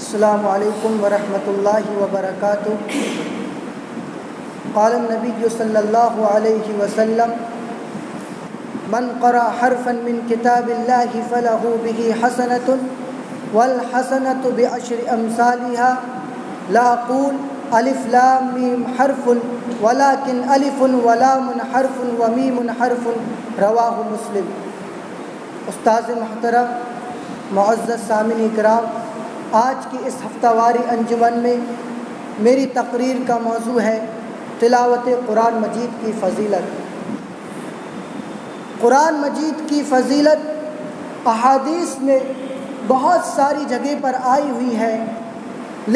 السلام علیکم ورحمۃ اللہ وبرکاتہ۔ قال النبی صلی اللہ علیہ وسلم من قرأ حرفا من کتاب اللہ فلہ بہ حسنۃ والحسنۃ بعشر امثالها لا اقول الف لام میم حرف ولكن الف ولام حرف ومیم حرف، رواہ مسلم۔ استاذ محترم، معزز سامعین اکرام، آج کی اس ہفتہ واری انجمن میں میری تقریر کا موضوع ہے تلاوت قرآن مجید کی فضیلت۔ قرآن مجید کی فضیلت احادیث میں بہت ساری جگہ پر آئی ہوئی ہے،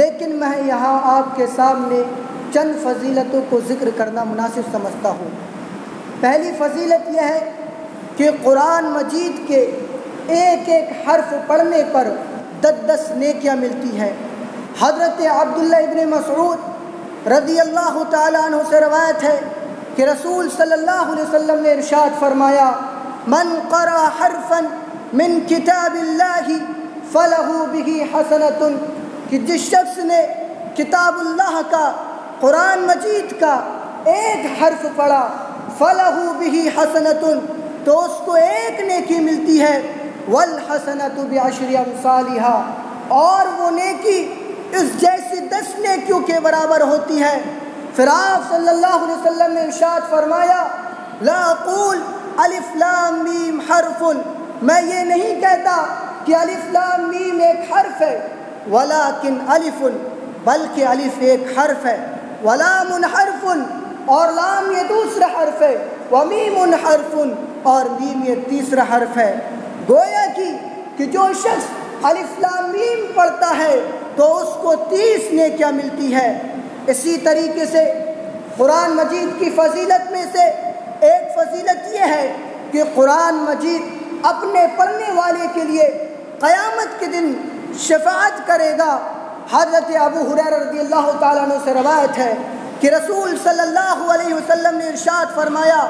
لیکن میں یہاں آپ کے سامنے چند فضیلتوں کو ذکر کرنا مناسب سمجھتا ہوں۔ پہلی فضیلت یہ ہے کہ قرآن مجید کے ایک ایک حرف پڑھنے پر 10 نیکیاں ملتی ہیں۔ حضرت عبداللہ ابن مسعود رضی اللہ تعالیٰ عنہ سے روایت ہے کہ رسول صلی اللہ علیہ وسلم نے ارشاد فرمایا من قرأ حرفا من کتاب اللہ فلہ بہ حسنۃ، کہ جس شخص نے کتاب اللہ کا، قرآن مجید کا ایک حرف پڑھا فلہ بہ حسنۃ، تو اس کو ایک نیکی ملتی ہے، والحسنۃ بعشر امثالها، اور وہ نیکی اس جیسی 10 نیکیوں کے برابر ہوتی ہے۔ پھر آپ صلی اللہ علیہ وسلم نے ارشاد فرمایا لا اقول الف لام میم حرف، میں یہ نہیں کہتا کہ الف لام میم ایک حرف ہے، ولکن الف، بلکہ الف ایک حرف ہے، ولام حرف، اور لام یہ دوسرا حرف ہے، ومیم حرف، اور میم یہ تیسرا حرف ہے۔ گویا کہ جو شخص الف لام میم پڑھتا ہے تو اس کو 30 نیکیاں ملتی ہے۔ اسی طریقے سے قرآن مجید کی فضیلت میں سے ایک فضیلت یہ ہے کہ قرآن مجید اپنے پڑھنے والے کے لیے قیامت کے دن شفاعت کرے گا۔ حضرت ابو ہریرہ رضی اللہ تعالیٰ عنہ سے روایت ہے کہ رسول صلی اللہ علیہ وسلم نے ارشاد فرمایا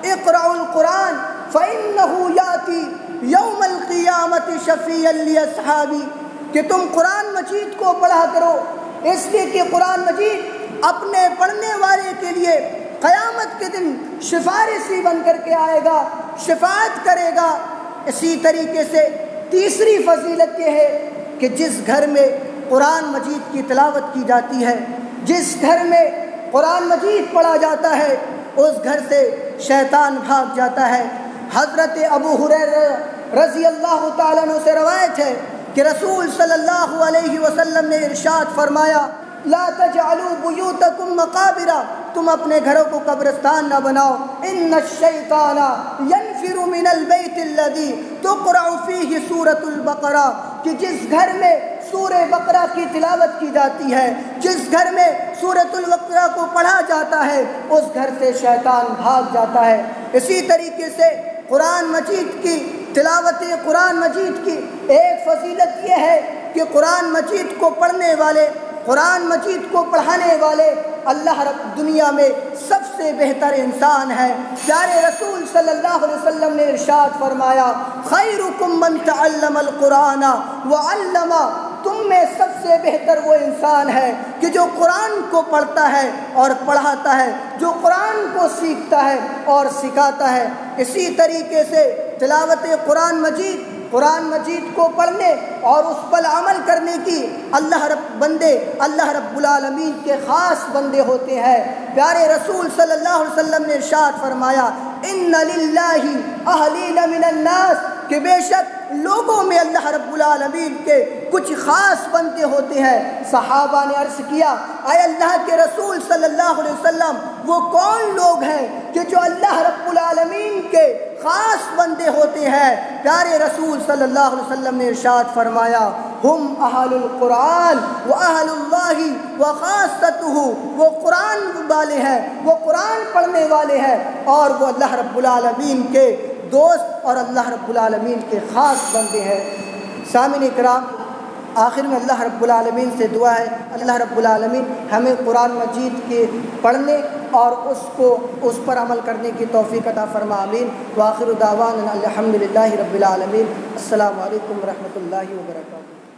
اقرأوا القرآن فإنه يأتي یوم القیامت شفیعا لاصحابی، کہ تم قرآن مجید کو پڑھا کرو، اس لیے کہ قرآن مجید اپنے پڑھنے والے کے لیے قیامت کے دن سفارشی بن کر کے آئے گا، شفاعت کرے گا۔ اسی طریقے سے تیسری فضیلت یہ ہے کہ جس گھر میں قرآن مجید کی تلاوت کی جاتی ہے، جس گھر میں قرآن مجید پڑھا جاتا ہے، اس گھر سے شیطان بھاگ جاتا ہے۔ حضرت ابو ہریرہ رضی اللہ تعالیٰ عنہ سے روایت ہے کہ رسول صلی اللہ علیہ وسلم نے ارشاد فرمایا لا تجعلوا بیوتکم مقابر، تم اپنے گھروں کو قبرستان نہ بناؤ، ان الشیطان ینفر من البیت الذی تقرأ فیہ سورۃ البقرہ، کہ جس گھر میں سورہ بقرہ کی تلاوت کی جاتی ہے، جس گھر میں سورۃ البقرہ کو پڑھا جاتا ہے، اس گھر سے شیطان بھاگ جاتا ہے۔ اسی طریقے سے قرآن مجید کی تلاوت، قرآن مجید کی ایک فضیلت یہ ہے کہ قرآن مجید کو پڑھنے والے، قرآن مجید کو پڑھانے والے اللہ رب دنیا میں سب سے بہتر انسان ہے۔ پیارے رسول صلی اللہ علیہ وسلم نے ارشاد فرمایا خیرکم من تعلم القرآن وعلم، تم میں سب سے بہتر وہ انسان ہے کہ جو قرآن کو پڑھتا ہے اور پڑھاتا ہے، جو قرآن کو سیکھتا ہے اور سکھاتا ہے۔ اسی طریقے سے تلاوت قرآن مجید کو پڑھنے اور اس پر عمل کرنے کی اللہ رب العالمین کے خاص بندے ہوتے ہیں۔ پیارے رسول صلی اللہ علیہ وسلم نے ارشاد فرمایا ان للہ اہلین من الناس، کہ بے شک لوگوں میں اللہ رب العالمین کے کچھ خاص بندے ہوتے ہیں۔ صحابہ نے عرض کیا اے اللہ کے رسول صلی اللہ علیہ وسلم، وہ کون لوگ ہیں کہ جو اللہ رب العالمین کے خاص بندے ہوتے ہیں؟ پیارے رسول صلی اللہ علیہ وسلم نے ارشاد فرمایا ہم اہل القرآن و اہل اللہ و خاصتہ، وہ قرآن والے ہیں، وہ قرآن پڑھنے والے ہیں، اور وہ اللہ رب العالمین کے دوست اور اللہ رب العالمین کے خاص بندے ہیں۔ سامعین اکرام، آخر میں اللہ رب العالمین سے دعا ہے اللہ رب العالمین ہمیں قرآن مجید کے پڑھنے اور اس پر عمل کرنے کی توفیق عطا فرما، آمین۔ وآخر دعوانا الحمدللہ رب العالمین۔ السلام علیکم ورحمۃ اللہ وبرکاتہ۔